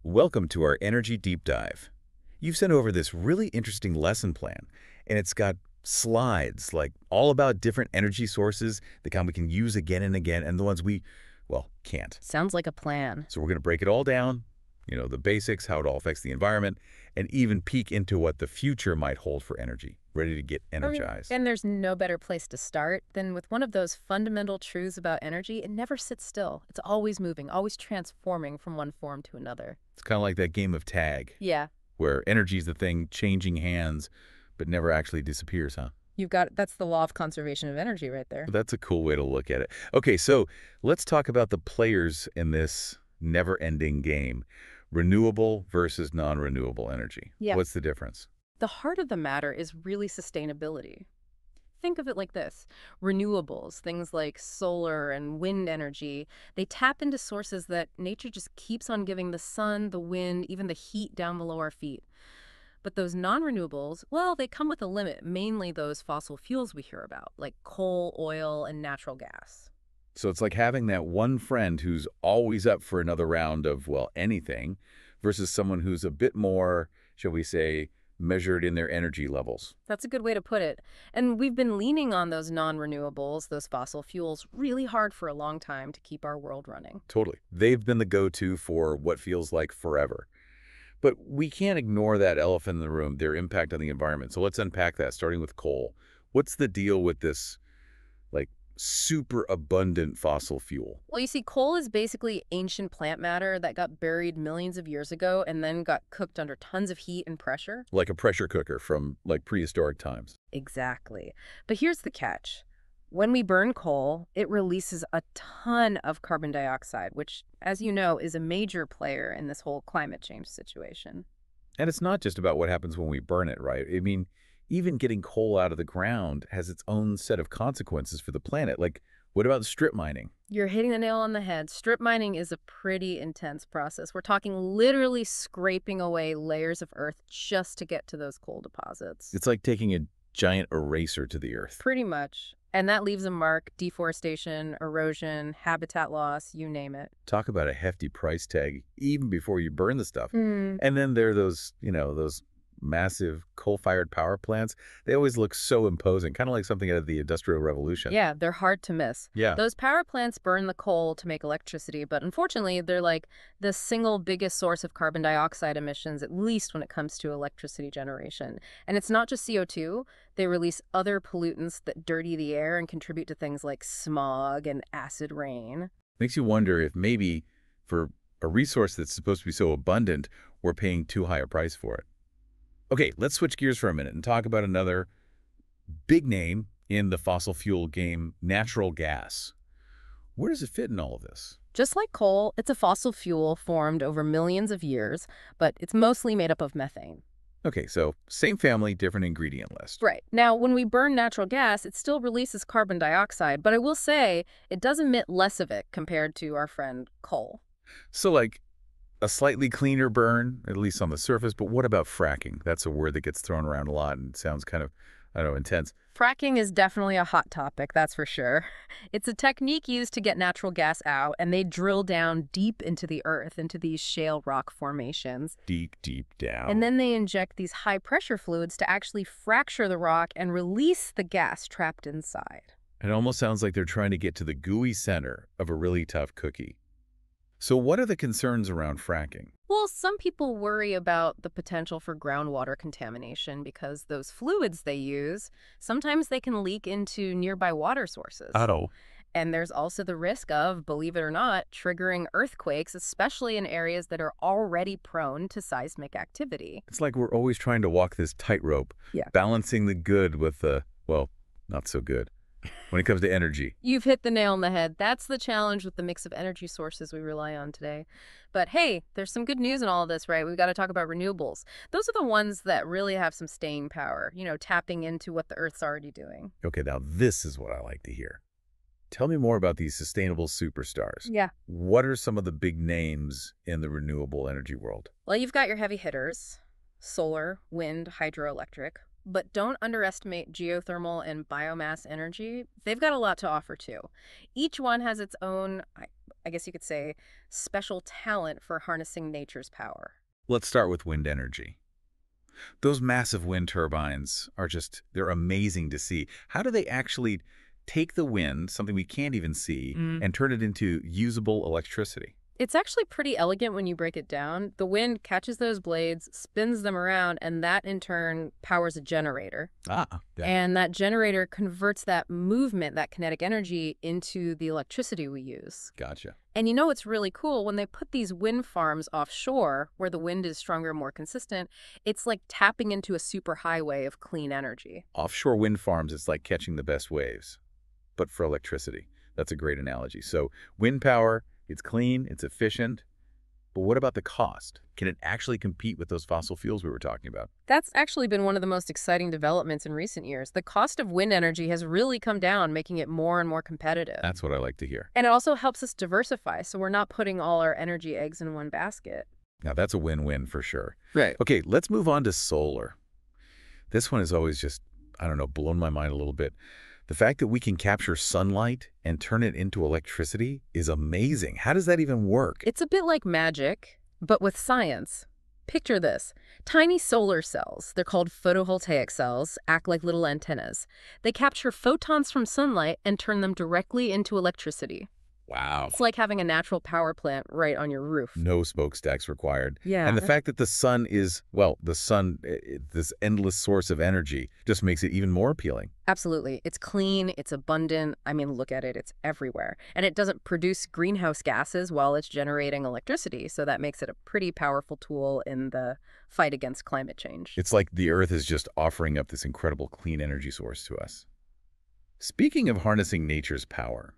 Welcome to our Energy Deep Dive. You've sent over this really interesting lesson plan, and it's got slides, like all about different energy sources, the kind we can use again and again, and the ones we, well, can't. Sounds like a plan. So we're going to break it all down, the basics, how it all affects the environment, and even peek into what the future might hold for energy. Ready to get energized. And there's no better place to start than with one of those fundamental truths about energy. It never sits still. It's always moving, always transforming from one form to another. It's kind of like that game of tag, Yeah. where energy's the thing changing hands, but never actually disappears, huh? That's the law of conservation of energy right there. That's a cool way to look at it. Okay, so let's talk about the players in this never-ending game. Renewable versus non-renewable energy. Yeah. What's the difference? The heart of the matter is really sustainability. Think of it like this. Renewables, things like solar and wind energy, they tap into sources that nature just keeps on giving: the sun, the wind, even the heat down below our feet. But those non-renewables, well, they come with a limit, mainly those fossil fuels we hear about, like coal, oil, and natural gas. So it's like having that one friend who's always up for another round of, well, anything, versus someone who's a bit more, shall we say, measured in their energy levels. That's a good way to put it. And we've been leaning on those non-renewables, those fossil fuels, really hard for a long time to keep our world running. Totally. They've been the go-to for what feels like forever. But we can't ignore that elephant in the room, their impact on the environment. So let's unpack that, starting with coal. What's the deal with this, like, super abundant fossil fuel? Well, you see, coal is basically ancient plant matter that got buried millions of years ago and then got cooked under tons of heat and pressure. Like a pressure cooker from, like, prehistoric times. Exactly. But here's the catch. When we burn coal, it releases a ton of carbon dioxide, which, as you know, is a major player in this whole climate change situation. And it's not just about what happens when we burn it, right? I mean, even getting coal out of the ground has its own set of consequences for the planet. Like, what about strip mining? You're hitting the nail on the head. Strip mining is a pretty intense process. We're talking literally scraping away layers of earth just to get to those coal deposits. It's like taking a giant eraser to the earth. Pretty much. And that leaves a mark: deforestation, erosion, habitat loss, you name it. Talk about a hefty price tag even before you burn the stuff. Mm. And then there are those massive coal-fired power plants. They always look so imposing, kind of like something out of the Industrial Revolution. Yeah, they're hard to miss. Yeah. Those power plants burn the coal to make electricity, but unfortunately, they're like the single biggest source of carbon dioxide emissions, at least when it comes to electricity generation. And it's not just CO2. They release other pollutants that dirty the air and contribute to things like smog and acid rain. Makes you wonder if maybe for a resource that's supposed to be so abundant, we're paying too high a price for it. Okay, let's switch gears for a minute and talk about another big name in the fossil fuel game: natural gas. Where does it fit in all of this? Just like coal, it's a fossil fuel formed over millions of years, but it's mostly made up of methane. Okay, so same family, different ingredient list. Right. Now, when we burn natural gas, it still releases carbon dioxide, but I will say it does emit less of it compared to our friend coal. So like a slightly cleaner burn, at least on the surface, but what about fracking? That's a word that gets thrown around a lot and sounds kind of, I don't know, intense. Fracking is definitely a hot topic, that's for sure. It's a technique used to get natural gas out, and they drill down deep into the earth, into these shale rock formations. Deep, deep down. And then they inject these high-pressure fluids to actually fracture the rock and release the gas trapped inside. It almost sounds like they're trying to get to the gooey center of a really tough cookie. So what are the concerns around fracking? Well, some people worry about the potential for groundwater contamination because those fluids they use, sometimes they can leak into nearby water sources. Otto. And there's also the risk of, believe it or not, triggering earthquakes, especially in areas that are already prone to seismic activity. It's like we're always trying to walk this tightrope, Yeah. balancing the good with the, well, not so good when it comes to energy. You've hit the nail on the head. That's the challenge with the mix of energy sources we rely on today. But hey, there's some good news in all of this, right? We've got to talk about renewables. Those are the ones that really have some staying power, tapping into what the Earth's already doing. Okay, now this is what I like to hear. Tell me more about these sustainable superstars. Yeah. What are some of the big names in the renewable energy world? Well, you've got your heavy hitters: solar, wind, hydroelectric. But don't underestimate geothermal and biomass energy. They've got a lot to offer too. Each one has its own, I guess you could say, special talent for harnessing nature's power. Let's start with wind energy. Those massive wind turbines are they're amazing to see. How do they actually take the wind, something we can't even see, and turn it into usable electricity? It's actually pretty elegant when you break it down. The wind catches those blades, spins them around, and that in turn powers a generator. Ah, yeah. And that generator converts that movement, that kinetic energy, into the electricity we use. Gotcha. And you know what's really cool? When they put these wind farms offshore, where the wind is stronger and more consistent, it's like tapping into a superhighway of clean energy. Offshore wind farms, it's like catching the best waves, but for electricity. That's a great analogy. So wind power, it's clean, it's efficient, but what about the cost? Can it actually compete with those fossil fuels we were talking about? That's actually been one of the most exciting developments in recent years. The cost of wind energy has really come down, making it more and more competitive. That's what I like to hear. And it also helps us diversify, so we're not putting all our energy eggs in one basket. Now, that's a win-win for sure. Right. Okay, let's move on to solar. This one has always I don't know, blown my mind a little bit. The fact that we can capture sunlight and turn it into electricity is amazing. How does that even work? It's a bit like magic, but with science. Picture this. Tiny solar cells, they're called photovoltaic cells, act like little antennas. They capture photons from sunlight and turn them directly into electricity. Wow. It's like having a natural power plant right on your roof. No smokestacks required. Yeah. And the fact that the sun is, well, this endless source of energy just makes it even more appealing. Absolutely. It's clean, it's abundant. I mean, look at it, it's everywhere. And it doesn't produce greenhouse gases while it's generating electricity, so that makes it a pretty powerful tool in the fight against climate change. It's like the Earth is just offering up this incredible clean energy source to us. Speaking of harnessing nature's power,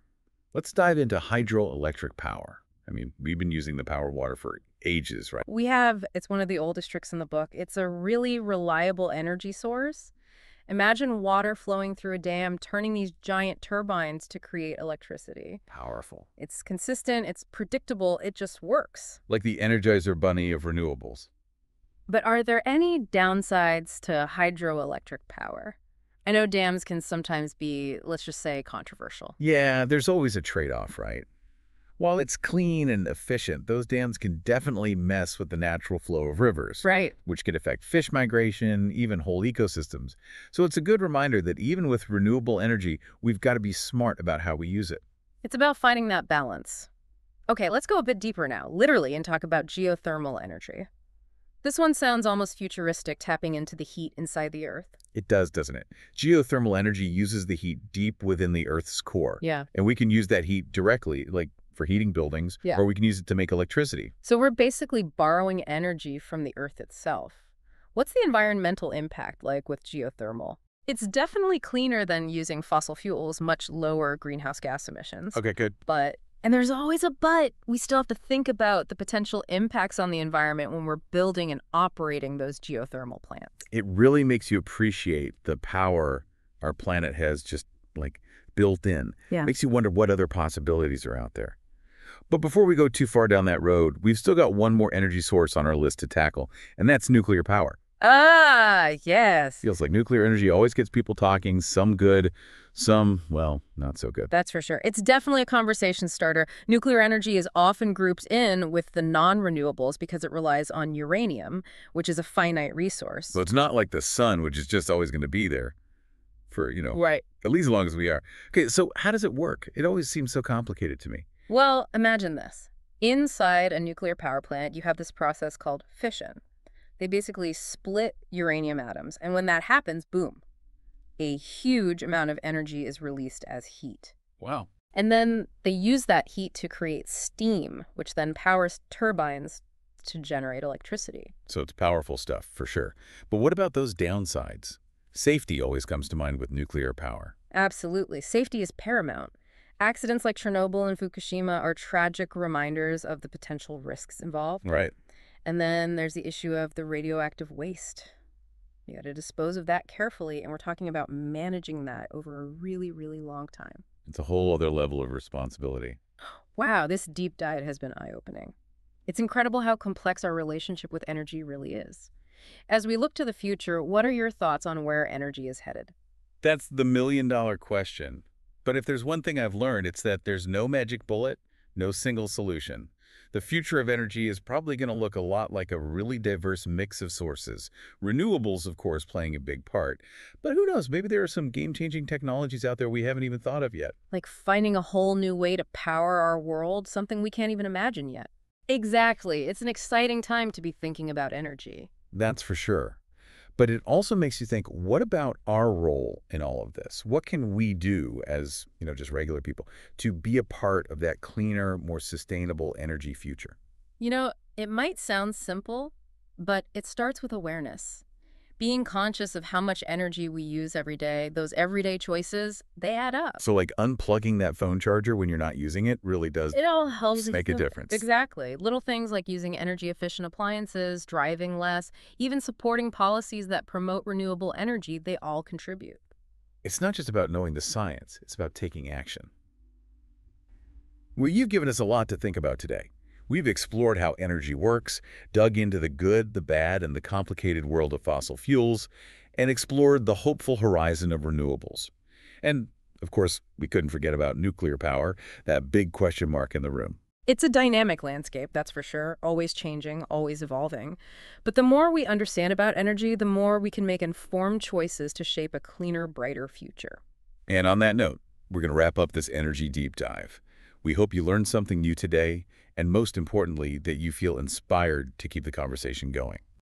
let's dive into hydroelectric power. I mean, we've been using the power water for ages, right? It's one of the oldest tricks in the book. It's a really reliable energy source. Imagine water flowing through a dam, turning these giant turbines to create electricity. Powerful. It's consistent, it's predictable, it just works. Like the Energizer Bunny of renewables. But are there any downsides to hydroelectric power? I know dams can sometimes be, let's just say, controversial. Yeah, there's always a trade-off, right? While it's clean and efficient, those dams can definitely mess with the natural flow of rivers, Right. which could affect fish migration, even whole ecosystems. So it's a good reminder that even with renewable energy, we've got to be smart about how we use it. It's about finding that balance. Okay, let's go a bit deeper now, literally, and talk about geothermal energy. This one sounds almost futuristic, tapping into the heat inside the Earth. It does, doesn't it? Geothermal energy uses the heat deep within the Earth's core. Yeah. And we can use that heat directly, like for heating buildings, Yeah. or we can use it to make electricity. So we're basically borrowing energy from the Earth itself. What's the environmental impact like with geothermal? It's definitely cleaner than using fossil fuels, much lower greenhouse gas emissions. Okay, good. And there's always a but. We still have to think about the potential impacts on the environment when we're building and operating those geothermal plants. It really makes you appreciate the power our planet has just like built in. Yeah. Makes you wonder what other possibilities are out there. But before we go too far down that road, we've still got one more energy source on our list to tackle, and that's nuclear power. Ah, yes. Feels like nuclear energy always gets people talking, some good, some, well, not so good. That's for sure. It's definitely a conversation starter. Nuclear energy is often grouped in with the non-renewables because it relies on uranium, which is a finite resource. So it's not like the sun, which is just always going to be there for, Right. at least as long as we are. Okay, so how does it work? It always seems so complicated to me. Well, imagine this. Inside a nuclear power plant, you have this process called fission. They basically split uranium atoms, and when that happens, boom, a huge amount of energy is released as heat. Wow. And then they use that heat to create steam, which then powers turbines to generate electricity. So it's powerful stuff, for sure. But what about those downsides? Safety always comes to mind with nuclear power. Absolutely. Safety is paramount. Accidents like Chernobyl and Fukushima are tragic reminders of the potential risks involved. Right. And then there's the issue of the radioactive waste. You got to dispose of that carefully, and we're talking about managing that over a really, really long time. It's a whole other level of responsibility. Wow, this deep dive has been eye-opening. It's incredible how complex our relationship with energy really is. As we look to the future, what are your thoughts on where energy is headed? That's the million-dollar question. But if there's one thing I've learned, it's that there's no magic bullet, no single solution. The future of energy is probably going to look a lot like a really diverse mix of sources. Renewables, of course, playing a big part. But who knows, maybe there are some game-changing technologies out there we haven't even thought of yet. Like finding a whole new way to power our world, something we can't even imagine yet. Exactly. It's an exciting time to be thinking about energy. That's for sure. But it also makes you think, what about our role in all of this? What can we do as, just regular people to be a part of that cleaner, more sustainable energy future? It might sound simple, but it starts with awareness. Being conscious of how much energy we use every day, those everyday choices, they add up. So like unplugging that phone charger when you're not using it really does It all helps. make a difference. Exactly. Little things like using energy-efficient appliances, driving less, even supporting policies that promote renewable energy, they all contribute. It's not just about knowing the science, it's about taking action. Well, you've given us a lot to think about today. We've explored how energy works, dug into the good, the bad, and the complicated world of fossil fuels, and explored the hopeful horizon of renewables. And, of course, we couldn't forget about nuclear power, that big question mark in the room. It's a dynamic landscape, that's for sure, always changing, always evolving. But the more we understand about energy, the more we can make informed choices to shape a cleaner, brighter future. And on that note, we're going to wrap up this energy deep dive. We hope you learned something new today, and most importantly, that you feel inspired to keep the conversation going.